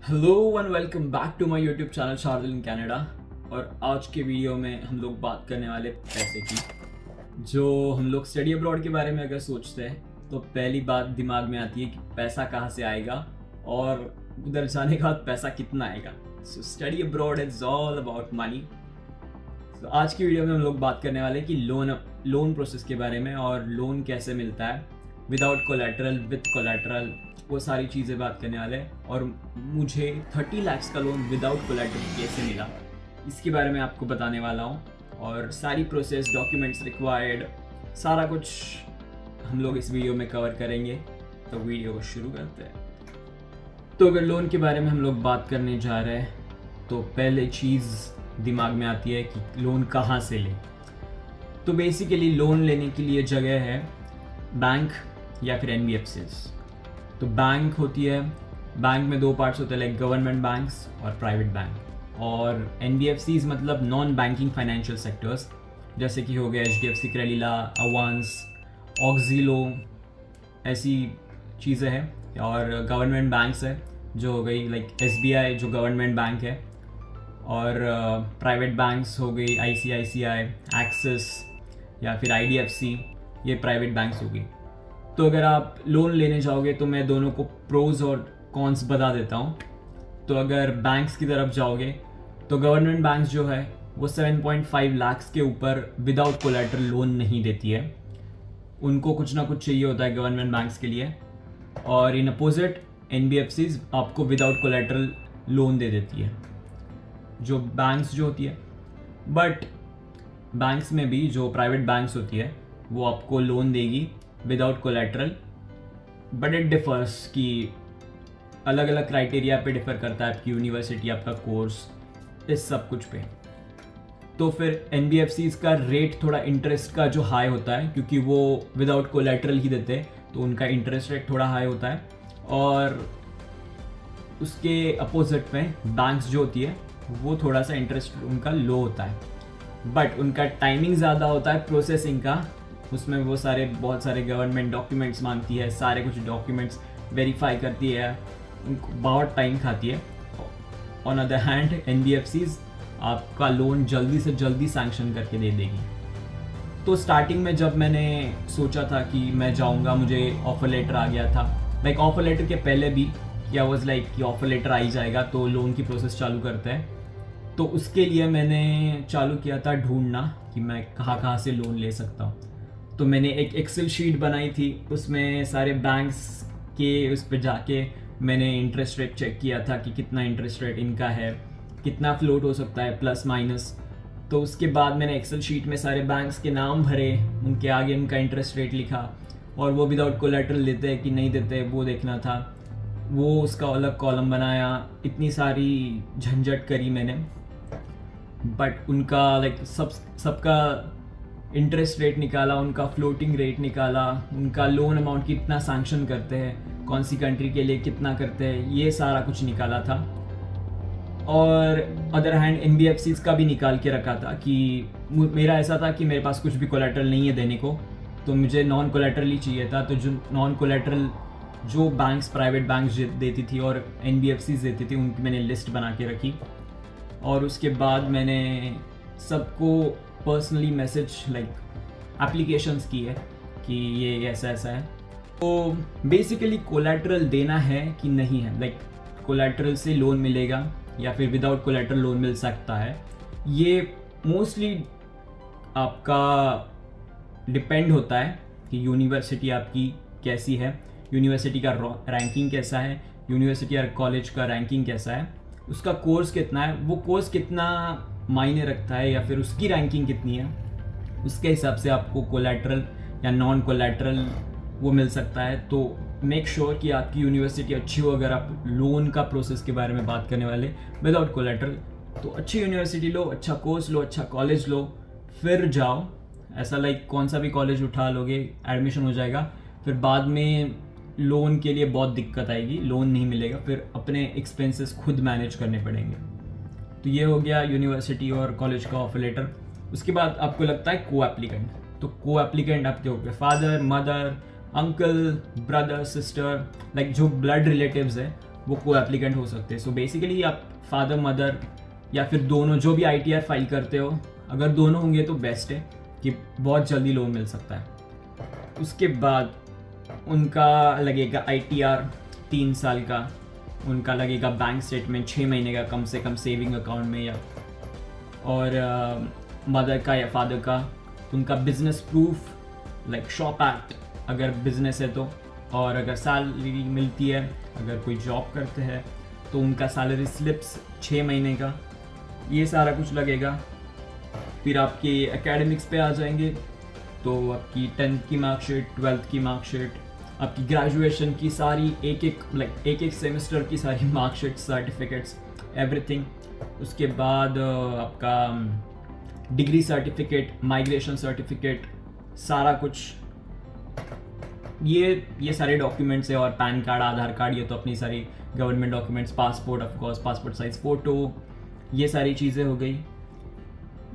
Hello and welcome back to my YouTube channel Shardul in Canada. और आज के video में हम लोग बात करने वाले पैसे की। जो हम लोग स्टडी अब्रॉड के बारे में अगर सोचते हैं तो पहली बात दिमाग में आती है कि पैसा कहाँ से आएगा और उधर जाने के बाद पैसा कितना आएगा। So study abroad is all about money. तो आज की वीडियो में हम लोग बात करने वाले हैं कि लोन प्रोसेस के बारे में और लोन कैसे मिलता है, विदाउट कोलैटरल, विद कोलैटरल, वो सारी चीज़ें बात करने वाले हैं। और मुझे 30 लाख का लोन विदाउट कोलैटरल कैसे मिला इसके बारे में आपको बताने वाला हूँ। और सारी प्रोसेस, डॉक्यूमेंट्स रिक्वायर्ड, सारा कुछ हम लोग इस वीडियो में कवर करेंगे। तो वीडियो को शुरू करते हैं। तो अगर लोन के बारे में हम लोग बात करने जा रहे हैं तो पहले चीज़ दिमाग में आती है कि लोन कहाँ से लें। तो बेसिकली लोन लेने के लिए जगह है बैंक या फिर NBFCs। तो बैंक होती है, बैंक में दो पार्ट्स होते हैं, लाइक गवर्नमेंट बैंक्स और प्राइवेट बैंक। और NBFCs मतलब नॉन बैंकिंग फाइनेंशियल सेक्टर्स, जैसे कि हो गया HDFC, क्रेडिला, अवांस, ऑक्जिलो, ऐसी चीज़ें हैं। और गवर्नमेंट बैंक्स है जो हो गई लाइक SBI जो गवर्नमेंट बैंक है, और प्राइवेट बैंक्स हो गई ICICI, एक्सिस या फिर IDFC, ये प्राइवेट बैंक्स हो गई। तो अगर आप लोन लेने जाओगे तो मैं दोनों को प्रोज और कॉन्स बता देता हूँ। तो अगर बैंक्स की तरफ जाओगे तो गवर्नमेंट बैंक्स जो है वो 7.5 लाख के ऊपर विदाउट कोलैटरल लोन नहीं देती है। उनको कुछ ना कुछ चाहिए होता है गवर्नमेंट बैंक्स के लिए। और इन अपोजिट NBFCs आपको विदाउट कोलैटरल लोन दे देती है, जो बैंक्स जो होती है। बट बैंक्स में भी जो प्राइवेट बैंक्स होती है वो आपको लोन देगी without collateral, but it differs कि अलग अलग क्राइटेरिया पे डिफर करता है, आपकी यूनिवर्सिटी, आपका कोर्स, इस सब कुछ पे। तो फिर NBFCs का रेट थोड़ा इंटरेस्ट का जो हाई होता है, क्योंकि वो विदाउट कोलैटरल ही देते हैं तो उनका इंटरेस्ट रेट थोड़ा हाई होता है। और उसके अपोजिट में बैंक्स जो होती है वो थोड़ा सा इंटरेस्ट उनका लो होता है, बट उनका टाइमिंग ज़्यादा होता है प्रोसेसिंग का। उसमें वो बहुत सारे गवर्नमेंट डॉक्यूमेंट्स मांगती है, सारे कुछ डॉक्यूमेंट्स वेरीफाई करती है, उनको बहुत टाइम खाती है। ऑन अदर हैंड NBFCs आपका लोन जल्दी से जल्दी सैंक्शन करके दे देगी। तो स्टार्टिंग में जब मैंने सोचा था कि मैं जाऊंगा, मुझे ऑफर लेटर आ गया था, लाइक ऑफर लेटर के पहले भी क्या वाज लाइक कि ऑफर लेटर आ ही जाएगा तो लोन की प्रोसेस चालू करते हैं। तो उसके लिए मैंने चालू किया था ढूंढना कि मैं कहाँ कहाँ से लोन ले सकता हूँ। तो मैंने एक एक्सेल शीट बनाई थी, उसमें सारे बैंक्स के उस पर जाके मैंने इंटरेस्ट रेट चेक किया था कि कितना इंटरेस्ट रेट इनका है, कितना फ्लोट हो सकता है, प्लस माइनस। तो उसके बाद मैंने एक्सेल शीट में सारे बैंक्स के नाम भरे, उनके आगे उनका इंटरेस्ट रेट लिखा, और वो विदाउट कोलैटरल देते हैं कि नहीं देते वो देखना था। वो उसका अलग कॉलम बनाया, इतनी सारी झंझट करी मैंने। बट उनका लाइक सबका इंटरेस्ट रेट निकाला, उनका फ्लोटिंग रेट निकाला, उनका लोन अमाउंट कितना सैंक्शन करते हैं, कौन सी कंट्री के लिए कितना करते हैं, ये सारा कुछ निकाला था। और अदर हैंड NBFCs का भी निकाल के रखा था कि मेरा ऐसा था कि मेरे पास कुछ भी कोलैटरल नहीं है देने को, तो मुझे नॉन कोलैटरल ही चाहिए था। तो जो नॉन कोलैटरल जो बैंक्स, प्राइवेट बैंक्स देती थी और NBFCs देती थी, उनकी मैंने लिस्ट बना के रखी। और उसके बाद मैंने सबको पर्सनली मैसेज लाइक एप्लीकेशंस की है कि ये ऐसा ऐसा है। तो बेसिकली कोलैटरल देना है कि नहीं है, लाइक कोलैटरल से लोन मिलेगा या फिर विदाउट कोलैटरल लोन मिल सकता है, ये मोस्टली आपका डिपेंड होता है कि यूनिवर्सिटी आपकी कैसी है, यूनिवर्सिटी का रैंकिंग कैसा है, यूनिवर्सिटी या कॉलेज का रैंकिंग कैसा है, उसका कोर्स कितना है, वो कोर्स कितना मायने रखता है, या फिर उसकी रैंकिंग कितनी है, उसके हिसाब से आपको कोलैटरल या नॉन कोलैटरल वो मिल सकता है। तो मेक श्योर कि आपकी यूनिवर्सिटी अच्छी हो। अगर आप लोन का प्रोसेस के बारे में बात करने वाले विदाउट कोलैटरल, तो अच्छी यूनिवर्सिटी लो, अच्छा कोर्स लो, अच्छा कॉलेज लो, फिर जाओ। ऐसा लाइक कौन सा भी कॉलेज उठा लोगे, एडमिशन हो जाएगा, फिर बाद में लोन के लिए बहुत दिक्कत आएगी, लोन नहीं मिलेगा, फिर अपने एक्सपेंसेस खुद मैनेज करने पड़ेंगे। तो ये हो गया यूनिवर्सिटी और कॉलेज का ऑफर लेटर। उसके बाद आपको लगता है को एप्लीकेंट, तो को एप्लीकेंट आपके हो गए father, mother, uncle, brother, sister, like जो ब्लड रिलेटिव्स है वो को एप्लीकेंट हो सकते हैं। सो बेसिकली आप फादर मदर या फिर दोनों जो भी ITR फाइल करते हो, अगर दोनों होंगे तो बेस्ट है कि बहुत जल्दी लोन मिल सकता है। उसके बाद उनका लगेगा ITR 3 साल का, उनका लगेगा बैंक स्टेटमेंट 6 महीने का कम से कम सेविंग अकाउंट में, या और मदर का या फादर का उनका business proof like shop act अगर बिजनेस है तो, और अगर सैलरी मिलती है, अगर कोई जॉब करते हैं तो उनका सैलरी स्लिप्स 6 महीने का, ये सारा कुछ लगेगा। फिर आपके एकेडमिक्स पे आ जाएंगे तो आपकी 10th की मार्कशीट, 12th की मार्कशीट, आपकी ग्रेजुएशन की सारी एक एक सेमेस्टर की सारी मार्कशीट, सर्टिफिकेट्स, एवरीथिंग। उसके बाद आपका डिग्री सर्टिफिकेट, माइग्रेशन सर्टिफिकेट, सारा कुछ, ये सारे डॉक्यूमेंट्स है। और पैन कार्ड, आधार कार्ड, ये तो अपनी सारी government documents, passport of course, passport size photo, ये सारी चीज़ें हो गई।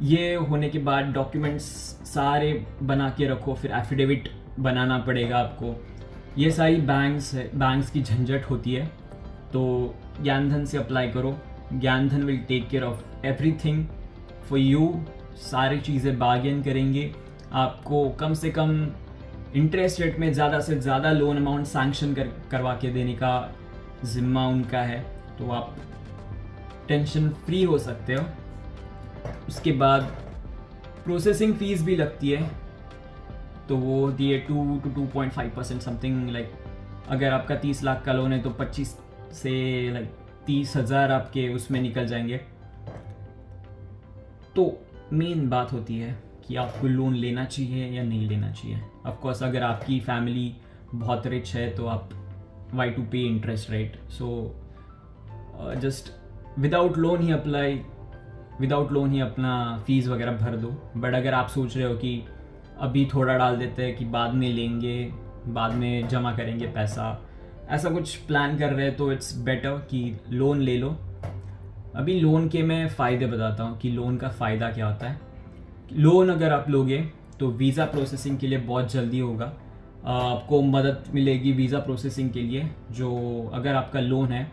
ये होने के बाद डॉक्यूमेंट्स सारे बना के रखो, फिर एफिडेविट बनाना पड़ेगा आपको। ये सारी बैंक्स की झंझट होती है, तो ज्ञानधन से अप्लाई करो। Gyandhan will take care of everything for you. सारी चीज़ें बार्गेन करेंगे, आपको कम से कम इंटरेस्ट रेट में ज़्यादा से ज़्यादा लोन अमाउंट सैंक्शन करवा के देने का ज़िम्मा उनका है, तो आप टेंशन फ्री हो सकते हो। उसके बाद प्रोसेसिंग फ़ीस भी लगती है, तो वो होती है 2 to 2.5% समथिंग। लाइक अगर आपका 30 लाख का लोन है तो 25 से 30,000 आपके उसमें निकल जाएंगे। तो मेन बात होती है कि आपको लोन लेना चाहिए या नहीं लेना चाहिए। ऑफ कोर्स अगर आपकी फैमिली बहुत रिच है तो आप why to pay interest rate, so just without loan ही अपना फीस वगैरह भर दो। बट अगर आप सोच रहे हो कि अभी थोड़ा डाल देते हैं कि बाद में लेंगे, बाद में जमा करेंगे पैसा, ऐसा कुछ प्लान कर रहे हैं, तो इट्स बेटर कि लोन ले लो। अभी लोन के मैं फ़ायदे बताता हूँ कि लोन का फ़ायदा क्या होता है। लोन अगर आप लोगे तो वीज़ा प्रोसेसिंग के लिए बहुत जल्दी होगा, आपको मदद मिलेगी वीज़ा प्रोसेसिंग के लिए। जो अगर आपका लोन है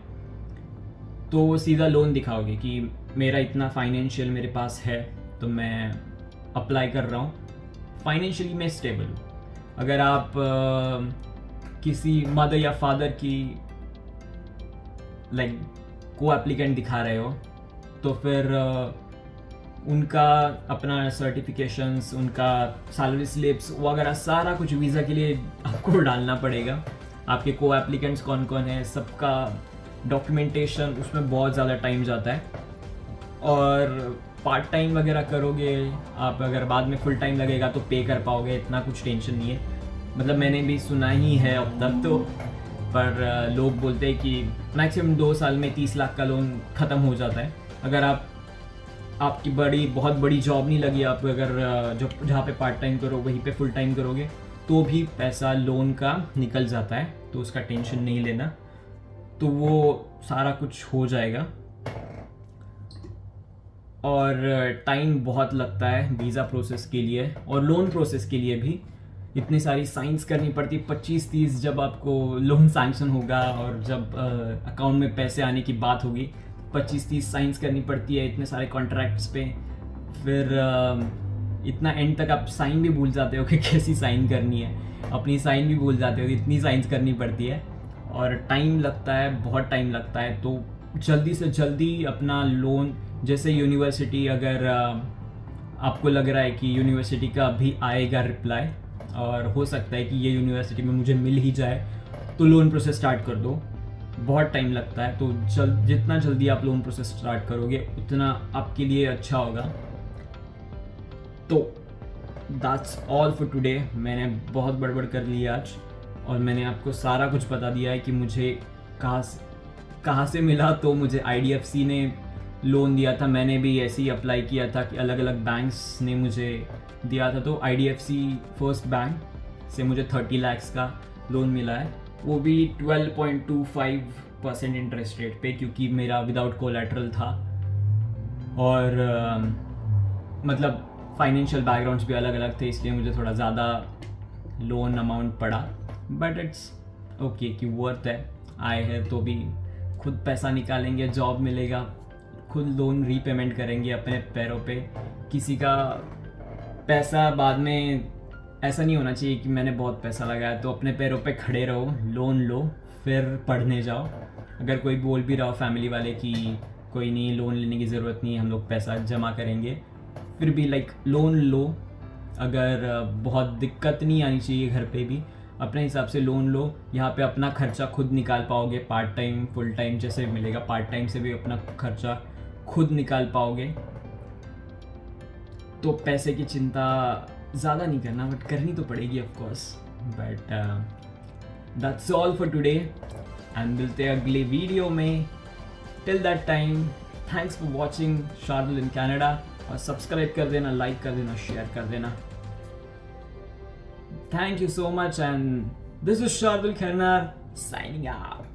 तो सीधा लोन दिखाओगे कि मेरा इतना फाइनेंशियल मेरे पास है, तो मैं अप्लाई कर रहा हूँ, फाइनेंशियली मैं स्टेबल हूँ। अगर आप किसी मदर या फादर की को एप्लीकेंट दिखा रहे हो, तो फिर उनका अपना सर्टिफिकेशंस, उनका सैलरी स्लिप्स वगैरह सारा कुछ वीज़ा के लिए आपको डालना पड़ेगा। आपके को एप्लीकेंट्स कौन कौन है, सबका डॉक्यूमेंटेशन, उसमें बहुत ज़्यादा टाइम जाता है। और पार्ट टाइम वगैरह करोगे आप, अगर बाद में फुल टाइम लगेगा तो पे कर पाओगे, इतना कुछ टेंशन नहीं है। मतलब मैंने भी सुना ही है अब तक तो, पर लोग बोलते हैं कि मैक्सिमम 2 साल में 30 लाख का लोन ख़त्म हो जाता है। अगर आपकी बहुत बड़ी जॉब नहीं लगी, आप अगर जहाँ पे पार्ट टाइम करो वहीं पे फुल टाइम करोगे तो भी पैसा लोन का निकल जाता है, तो उसका टेंशन नहीं लेना, तो वो सारा कुछ हो जाएगा। और टाइम बहुत लगता है वीज़ा प्रोसेस के लिए और लोन प्रोसेस के लिए भी। इतनी सारी साइंस करनी पड़ती, 25-30 जब आपको लोन सैंक्शन होगा और जब अकाउंट में पैसे आने की बात होगी, 25-30 साइंस करनी पड़ती है इतने सारे कॉन्ट्रैक्ट्स पे। फिर इतना एंड तक आप साइन भी भूल जाते हो कि कैसी साइन करनी है, अपनी साइन भी भूल जाते हो, इतनी साइंस करनी पड़ती है और टाइम लगता है, बहुत टाइम लगता है। तो जल्दी से जल्दी अपना लोन, जैसे यूनिवर्सिटी, अगर आपको लग रहा है कि यूनिवर्सिटी का अभी आएगा रिप्लाई और हो सकता है कि ये यूनिवर्सिटी में मुझे मिल ही जाए, तो लोन प्रोसेस स्टार्ट कर दो। बहुत टाइम लगता है, तो जितना जल्दी आप लोन प्रोसेस स्टार्ट करोगे उतना आपके लिए अच्छा होगा। तो दैट्स ऑल फॉर टुडे। मैंने बहुत बड़बड़ कर ली आज और मैंने आपको सारा कुछ बता दिया है कि मुझे कहाँ से मिला। तो मुझे IDFC ने लोन दिया था, मैंने भी ऐसे ही अप्लाई किया था कि अलग अलग बैंक्स ने मुझे दिया था। तो IDFC फर्स्ट बैंक से मुझे 30 लाख का लोन मिला है, वो भी 12.25% इंटरेस्ट रेट पे, क्योंकि मेरा विदाउट कोलैटरल था और मतलब फाइनेंशियल बैकग्राउंड्स भी अलग अलग थे, इसलिए मुझे थोड़ा ज़्यादा लोन अमाउंट पड़ा। बट इट्स ओके कि वर्थ है, आए हैं तो भी खुद पैसा निकालेंगे, जॉब मिलेगा, खुद लोन रीपेमेंट करेंगे अपने पैरों पे। किसी का पैसा बाद में ऐसा नहीं होना चाहिए कि मैंने बहुत पैसा लगाया, तो अपने पैरों पे खड़े रहो, लोन लो, फिर पढ़ने जाओ। अगर कोई बोल भी रहा हो फैमिली वाले कि कोई नहीं, लोन लेने की ज़रूरत नहीं, हम लोग पैसा जमा करेंगे, फिर भी लाइक लोन लो। अगर बहुत दिक्कत नहीं आनी चाहिए घर पे भी, अपने हिसाब से लोन लो। यहाँ पे अपना खर्चा खुद निकाल पाओगे, पार्ट टाइम फुल टाइम जैसे मिलेगा, पार्ट टाइम से भी अपना खर्चा खुद निकाल पाओगे। तो पैसे की चिंता ज़्यादा नहीं करना, बट करनी तो पड़ेगी of course. But that's all for today, and मिलते हैं अगले वीडियो में। Till that time, thanks for watching Shardul in Canada, और सब्सक्राइब कर देना, लाइक कर देना, शेयर कर देना। Thank you so much, and this is Shardul Khanna signing out.